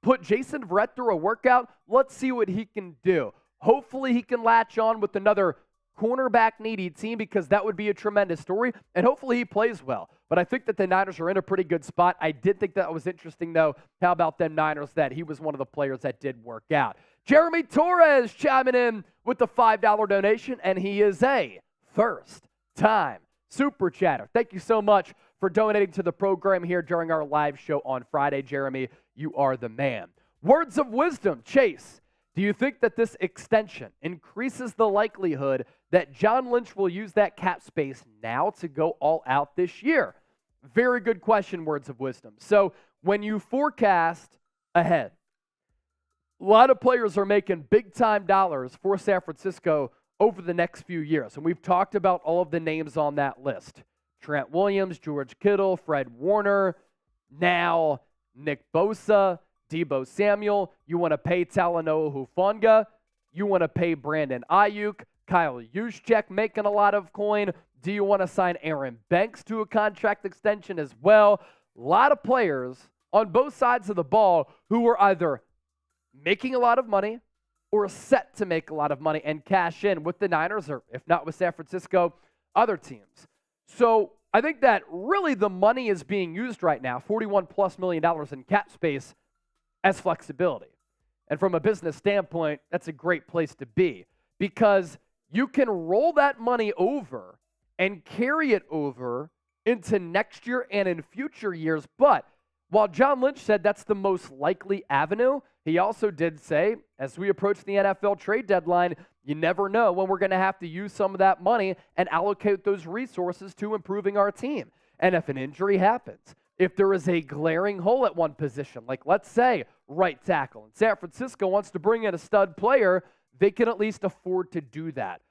put Jason Verrett through a workout, let's see what he can do. Hopefully he can latch on with another cornerback needy team, because that would be a tremendous story, and hopefully he plays well. But I think that the Niners are in a pretty good spot. I did think that was interesting, though. How about them Niners, that he was one of the players that did work out. Jeremy Torres chiming in with the $5 donation, and he is a first-time super chatter. Thank you so much for donating to the program here during our live show on Friday. Jeremy, you are the man. Words of wisdom, Chase. Do you think that this extension increases the likelihood that John Lynch will use that cap space now to go all out this year? Very good question, words of wisdom. So when you forecast ahead, a lot of players are making big-time dollars for San Francisco over the next few years. And we've talked about all of the names on that list. Trent Williams, George Kittle, Fred Woerner, now Nick Bosa, Deebo Samuel. You want to pay Talanoa Hufanga. You want to pay Brandon Aiyuk. Kyle Juszczyk making a lot of coin. Do you want to sign Aaron Banks to a contract extension as well? A lot of players on both sides of the ball who are either making a lot of money or set to make a lot of money and cash in with the Niners, or if not with San Francisco, other teams. So I think that really the money is being used right now, $41+ million in cap space, as flexibility. And from a business standpoint, that's a great place to be, because you can roll that money over and carry it over into next year and in future years. But while John Lynch said that's the most likely avenue, he also did say, as we approach the NFL trade deadline, you never know when we're going to have to use some of that money and allocate those resources to improving our team. And if an injury happens, if there is a glaring hole at one position, like let's say right tackle, and San Francisco wants to bring in a stud player, they can at least afford to do that.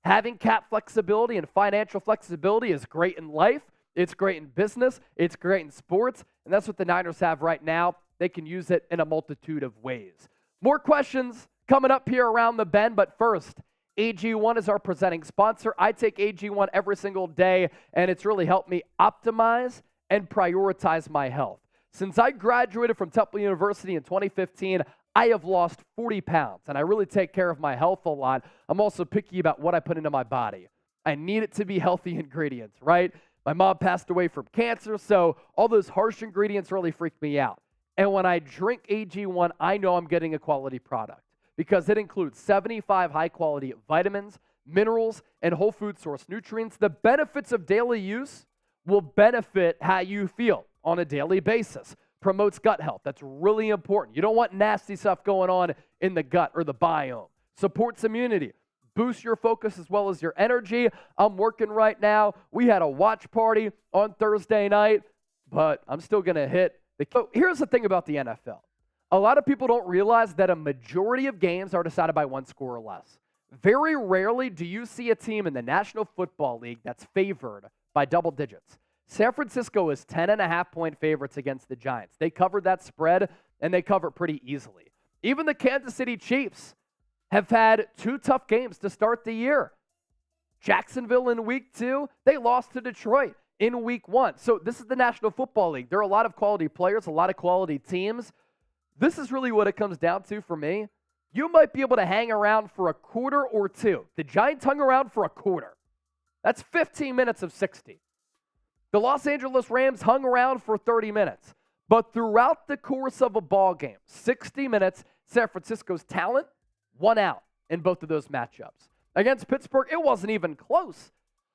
Having cap flexibility and financial flexibility is great in life. It's great in business. It's great in sports. And that's what the Niners have right now. They can use it in a multitude of ways. More questions coming up here around the bend. But first, AG1 is our presenting sponsor. I take AG1 every single day, and it's really helped me optimize and prioritize my health. Since I graduated from Temple University in 2015, I have lost 40 pounds, and I really take care of my health a lot. I'm also picky about what I put into my body. I need it to be healthy ingredients, right? My mom passed away from cancer, so all those harsh ingredients really freak me out. And when I drink AG1, I know I'm getting a quality product, because it includes 75 high-quality vitamins, minerals, and whole food source nutrients. The benefits of daily use will benefit how you feel on a daily basis. Promotes gut health. That's really important. You don't want nasty stuff going on in the gut or the biome. Supports immunity. Boosts your focus as well as your energy. I'm working right now. We had a watch party on Thursday night, but I'm still going to hit the... So here's the thing about the NFL. A lot of people don't realize that a majority of games are decided by one score or less. Very rarely do you see a team in the National Football League that's favored by double digits. San Francisco is 10.5-point favorites against the Giants. They covered that spread, and they cover it pretty easily. Even the Kansas City Chiefs have had 2 tough games to start the year. Jacksonville in week 2, they lost to Detroit in week 1. So this is the National Football League. There are a lot of quality players, a lot of quality teams. This is really what it comes down to for me. You might be able to hang around for a quarter or 2. The Giants hung around for a quarter. That's 15 minutes of 60. The Los Angeles Rams hung around for 30 minutes. But throughout the course of a ball game, 60 minutes, San Francisco's talent won out in both of those matchups. Against Pittsburgh, it wasn't even close.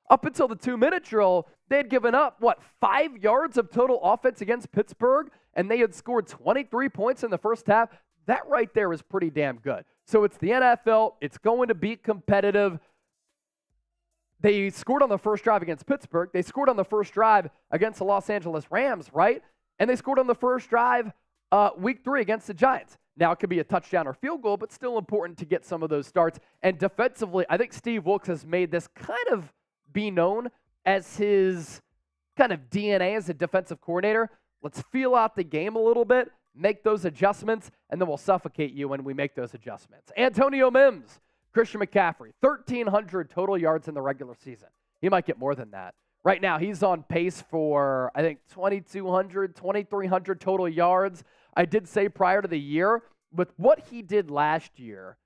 Up until the 2-minute drill, they had given up, 5 yards of total offense against Pittsburgh, and they had scored 23 points in the first half. That right there is pretty damn good. So it's the NFL. It's going to be competitive. They scored on the first drive against Pittsburgh. They scored on the first drive against the Los Angeles Rams, right? And they scored on the first drive week 3 against the Giants. Now, it could be a touchdown or field goal, but still important to get some of those starts. And defensively, I think Steve Wilkes has made this kind of be known as his kind of DNA as a defensive coordinator. Let's feel out the game a little bit, make those adjustments, and then we'll suffocate you when we make those adjustments. Antonio Mims, Christian McCaffrey, 1,300 total yards in the regular season. He might get more than that. Right now, he's on pace for, I think, 2,200, 2,300 total yards. I did say prior to the year, with what he did last year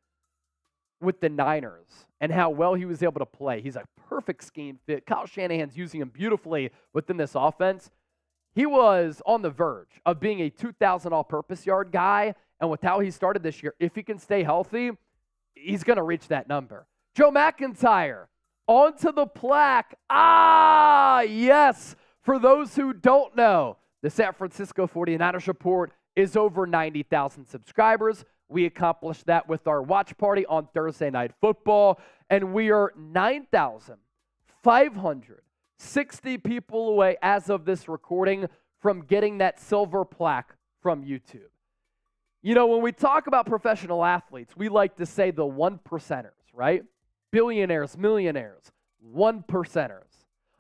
with the Niners and how well he was able to play, he's a perfect scheme fit. Kyle Shanahan's using him beautifully within this offense. He was on the verge of being a 2,000 all-purpose yard guy, and with how he started this year, if he can stay healthy, he's going to reach that number. Joe McIntyre, onto the plaque. Yes. For those who don't know, the San Francisco 49ers Report is over 90,000 subscribers. We accomplished that with our watch party on Thursday Night Football, and we are 9,560 people away as of this recording from getting that silver plaque from YouTube. You know, when we talk about professional athletes, we like to say the 1%ers, right? Billionaires, millionaires, 1%ers.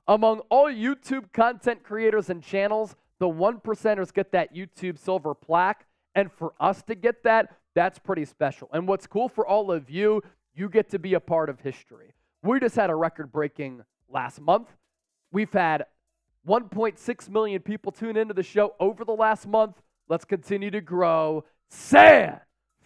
Among all YouTube content creators and channels, the 1%ers get that YouTube silver plaque. And for us to get that, that's pretty special. And what's cool for all of you, you get to be a part of history. We just had a record-breaking last month. We've had 1.6 million people tune into the show over the last month. Let's continue to grow. San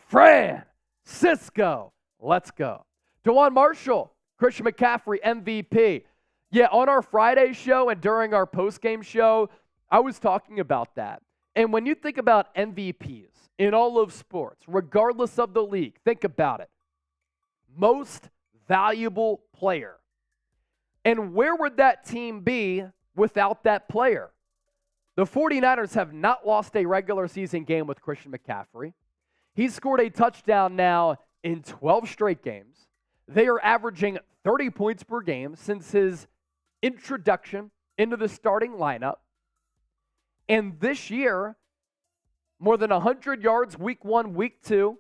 Francisco. Let's go. Jauan Marshall, Christian McCaffrey, MVP. Yeah, on our Friday show and during our post-game show, I was talking about that. And when you think about MVPs in all of sports, regardless of the league, think about it. Most valuable player. And where would that team be without that player? The 49ers have not lost a regular season game with Christian McCaffrey. He's scored a touchdown now in 12 straight games. They are averaging 30 points per game since his introduction into the starting lineup. And this year, more than 100 yards week 1, week 2,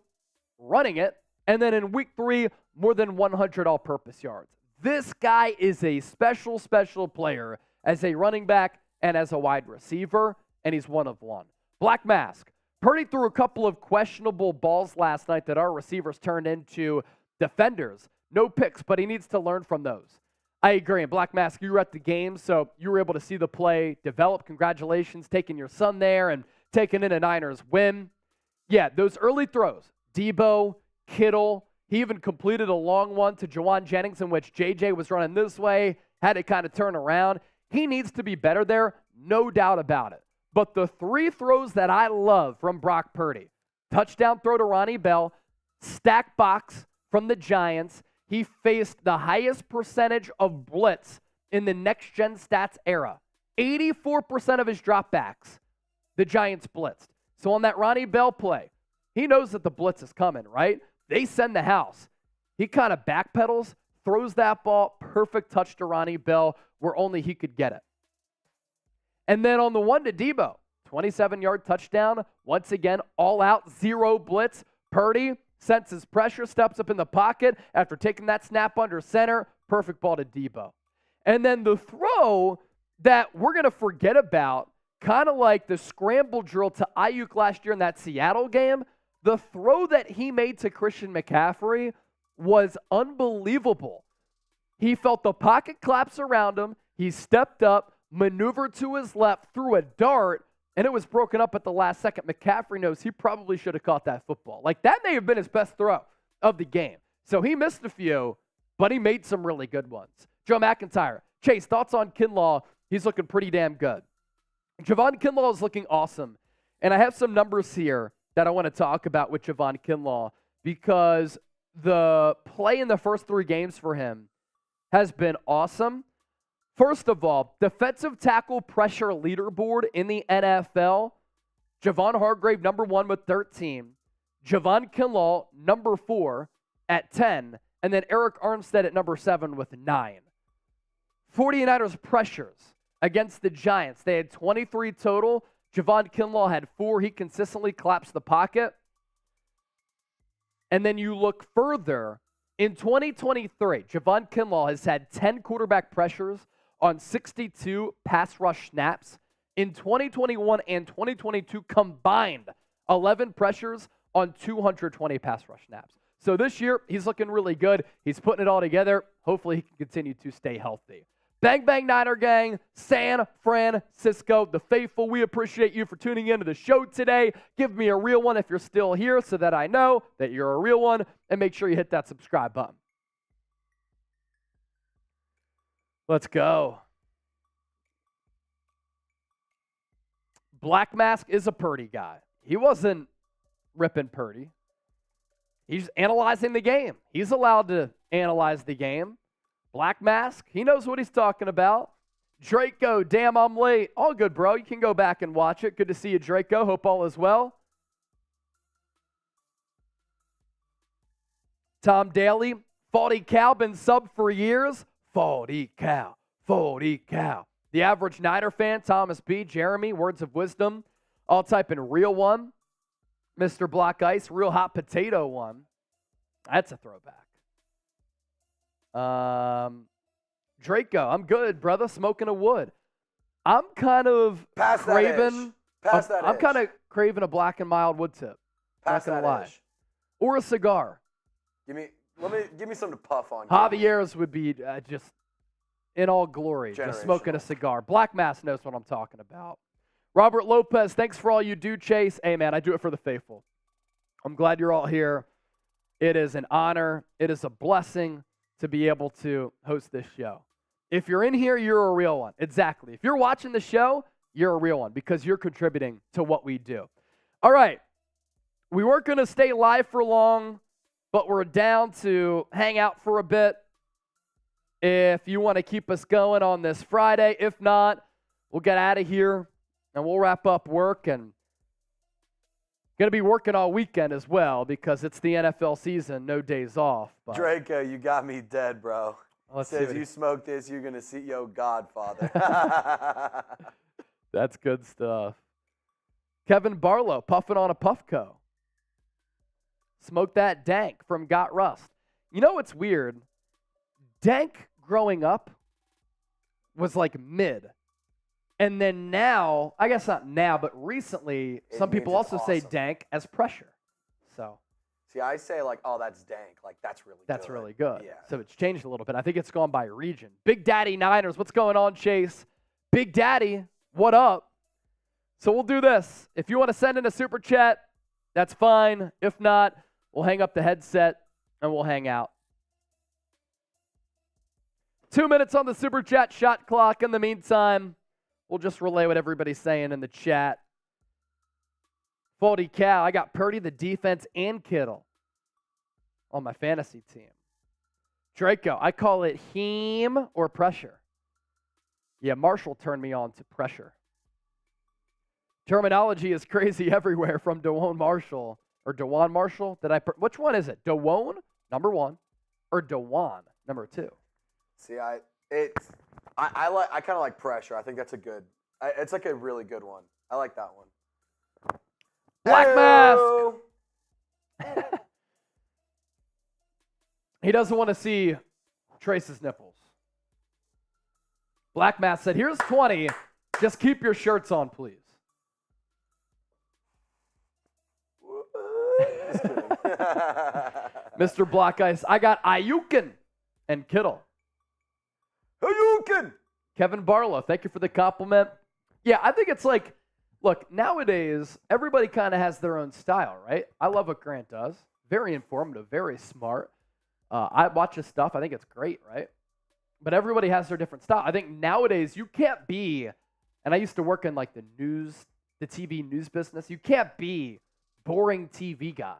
running it. And then in week 3, more than 100 all-purpose yards. This guy is a special, special player as a running back and as a wide receiver, and he's one of one. Black Mask. Purdy threw a couple of questionable balls last night that our receivers turned into defenders. No picks, but he needs to learn from those. I agree. And Black Mask, you were at the game, so you were able to see the play develop. Congratulations, taking your son there and taking in a Niners win. Yeah, those early throws, Deebo, Kittle, he even completed a long one to Jauan Jennings in which JJ was running this way, had to kind of turn around. He needs to be better there, no doubt about it. But the 3 throws that I love from Brock Purdy, touchdown throw to Ronnie Bell, stack box from the Giants. He faced the highest percentage of blitz in the next-gen stats era. 84% of his dropbacks, the Giants blitzed. So on that Ronnie Bell play, he knows that the blitz is coming, right? They send the house. He kind of backpedals, throws that ball, perfect touch to Ronnie Bell where only he could get it. And then on the one to Deebo, 27-yard touchdown. Once again, all out, zero blitz. Purdy senses pressure, steps up in the pocket after taking that snap under center. Perfect ball to Deebo. And then the throw that we're going to forget about, kind of like the scramble drill to Aiyuk last year in that Seattle game, the throw that he made to Christian McCaffrey was unbelievable. He felt the pocket collapse around him. He stepped up, maneuvered to his left, threw a dart, and it was broken up at the last second. McCaffrey knows he probably should have caught that football. Like, that may have been his best throw of the game. So he missed a few, but he made some really good ones. Joe McIntyre. Chase, thoughts on Kinlaw? He's looking pretty damn good. Jauan Kinlaw is looking awesome. And I have some numbers here that I want to talk about with Jauan Kinlaw because the play in the first 3 games for him has been awesome. First of all, defensive tackle pressure leaderboard in the NFL. Javon Hargrave, number 1 with 13. Jauan Kinlaw, number 4 at 10. And then Eric Armstead at number 7 with 9. 49ers pressures against the Giants. They had 23 total. Jauan Kinlaw had 4. He consistently collapsed the pocket. And then you look further. In 2023, Jauan Kinlaw has had 10 quarterback pressures on 62 pass rush snaps. In 2021 and 2022 combined, 11 pressures on 220 pass rush snaps. So this year, he's looking really good. He's putting it all together. Hopefully, he can continue to stay healthy. Bang, bang, Niner gang, San Francisco, the faithful, we appreciate you for tuning into the show today. Give me a real one if you're still here so that I know that you're a real one, and make sure you hit that subscribe button. Let's go. Black Mask is a Purdy guy. He wasn't ripping Purdy. He's analyzing the game. He's allowed to analyze the game. Black Mask, he knows what he's talking about. Draco, damn, I'm late. All good, bro. You can go back and watch it. Good to see you, Draco. Hope all is well. Tom Daly, Faulty Cow, been sub for years. Faulty Cow, Faulty Cow. The average Niner fan, Thomas B., Jeremy, words of wisdom. I'll type in real one. Mr. Black Ice, real hot potato one. That's a throwback. Draco, I'm good, brother. Smoking a wood. I'm kind of craving. I'm kind of craving a black and mild wood tip. Pass that edge. Or a cigar. Give me something to puff on. Javier's would be just in all glory, just smoking a cigar. Black Mass knows what I'm talking about. Robert Lopez, thanks for all you do, Chase. Hey, man, I do it for the faithful. I'm glad you're all here. It is an honor. It is a blessing to be able to host this show. If you're in here, you're a real one. Exactly. If you're watching the show, you're a real one because you're contributing to what we do. All right. We weren't going to stay live for long, but we're down to hang out for a bit. If you want to keep us going on this Friday, if not, we'll get out of here and we'll wrap up work and going to be working all weekend as well because it's the NFL season, no days off. But Draco, you got me dead, bro. Says you smoke this, you're going to see yo Godfather. That's good stuff. Kevin Barlow, puffing on a Puffco. Smoke that dank from Got Rust. You know what's weird? Dank growing up was like mid. And then now, I guess not now, but recently, some people also say dank as pressure. So, see, I say like, oh, that's dank. Like, that's really good. That's really good. Yeah. So it's changed a little bit. I think it's gone by region. Big Daddy Niners, what's going on, Chase? Big Daddy, what up? So we'll do this. If you want to send in a super chat, that's fine. If not, we'll hang up the headset and we'll hang out. 2 minutes on the super chat shot clock. In the meantime, we'll just relay what everybody's saying in the chat. Faulty Cow, I got Purdy, the defense, and Kittle. on my fantasy team. Draco, I call it heme or pressure. Yeah, Marshall turned me on to pressure. Terminology is crazy everywhere from Jauan Marshall or Jauan Marshall. Which one is it? Jauan, number 1, or Jauan, number 2? See, I kind of like pressure. I think that's it's like a really good one. I like that one. Black Hey-o! mask. He doesn't want to see Trace's nipples. Black mask said, "Here's 20. Just keep your shirts on, please." Just kidding. Mr. Black Ice, I got Aiyuk and Kittle. Aiyuk! Kevin Barlow, thank you for the compliment. Yeah, I think it's like, look, nowadays, everybody kind of has their own style, right? I love what Grant does. Very informative, very smart. I watch his stuff. I think it's great, right? But everybody has their different style. I think nowadays you can't be, and I used to work in like the TV news business. You can't be boring TV guy.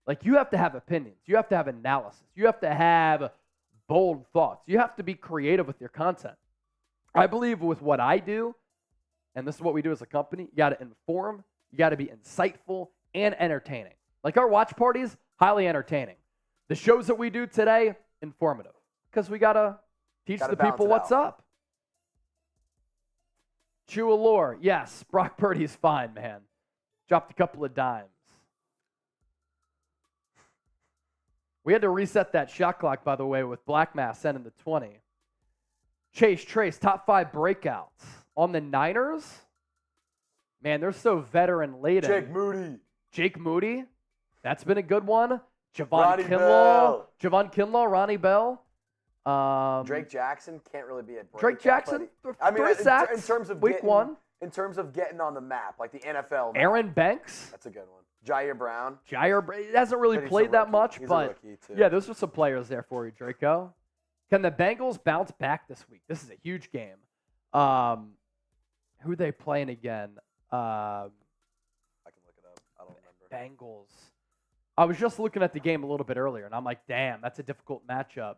Like you have to have opinions. You have to have analysis. You have to have bold thoughts. You have to be creative with your content. I believe with what I do, and this is what we do as a company, you got to inform, you got to be insightful and entertaining. Like our watch parties, highly entertaining. The shows that we do today, informative. Because we got to teach the people what's up. Chew Allure, yes, Brock Purdy's fine, man. Dropped a couple of dimes. We had to reset that shot clock, by the way, with Black Mass sending the 20. Chase Trace, top 5 breakouts. On the Niners, man, they're so veteran-laden. Jake Moody, that's been a good one. Jauan Kinlaw, Ronnie Bell. Drake Jackson can't really be a breakout. Drake Jackson, 3 sacks in terms of week 1. In terms of getting on the map, like the NFL map. Aaron Banks. That's a good one. Jair Brown. He hasn't really played that much, He's but a rookie too. Yeah, those are some players there for you, Draco. Can the Bengals bounce back this week? This is a huge game. Who are they playing again? I can look it up. I don't remember. Bengals. I was just looking at the game a little bit earlier, and I'm like, damn, that's a difficult matchup.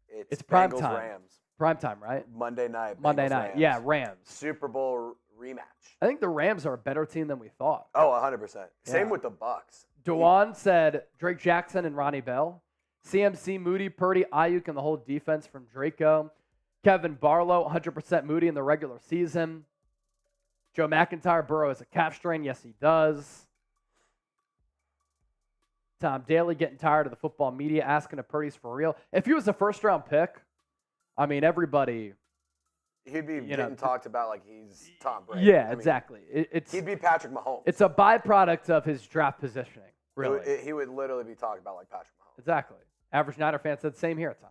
It's prime Bengals, time. Rams. Prime time, right? Monday night. Monday night. Rams. Yeah, Rams. Super Bowl rematch. I think the Rams are a better team than we thought. Oh, 100%. Same Yeah. with the Bucks. Dewan said Drake Jackson and Ronnie Bell. CMC, Moody, Purdy, Aiyuk, and the whole defense from Draco. Kevin Barlow, 100% Moody in the regular season. Joe McIntyre, Burrow has a calf strain. Yes, he does. Tom Daly getting tired of the football media asking if Purdy's for real. If he was a first-round pick, I mean, everybody. He'd be getting talked about like he's Tom Brady. Yeah, exactly. He'd be Patrick Mahomes. It's a byproduct of his draft positioning, really. He would literally be talked about like Patrick Mahomes. Exactly. Average Niner fan said same here, Tom.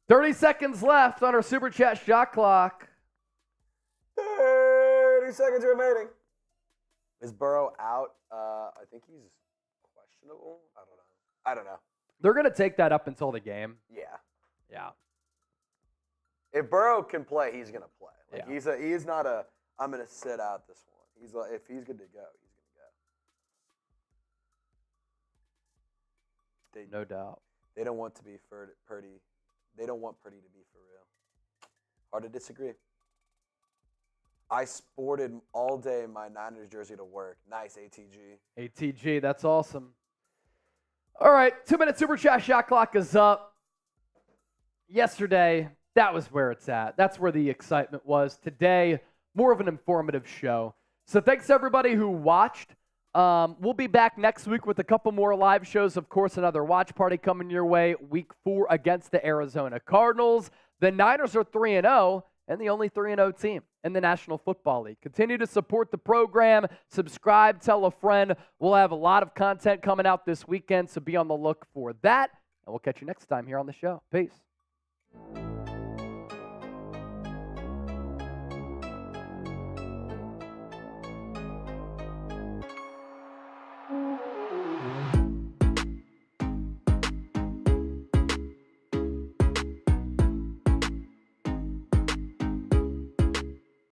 30 seconds left on our Super Chat shot clock. 30 seconds remaining. Is Burrow out? I think he's questionable. I don't know. They're going to take that up until the game. Yeah. If Burrow can play, he's going to play. Like Yeah. he is not a I'm going to sit out this one. He's like if he's good to go, he's going to go. No doubt. They don't want to be Purdy. They don't want Purdy to be for real. Hard to disagree. I sported all day my Niners jersey to work. Nice, ATG. ATG, that's awesome. All right, 2-minute Super Chat shot clock is up. Yesterday, that was where it's at. That's where the excitement was. Today, more of an informative show. So thanks to everybody who watched. We'll be back next week with a couple more live shows. Of course, another watch party coming your way. Week 4 against the Arizona Cardinals. The Niners are 3-0 and the only 3-0 team in the National Football League. Continue to support the program. Subscribe, tell a friend. We'll have a lot of content coming out this weekend, so be on the look for that. And we'll catch you next time here on the show. Peace.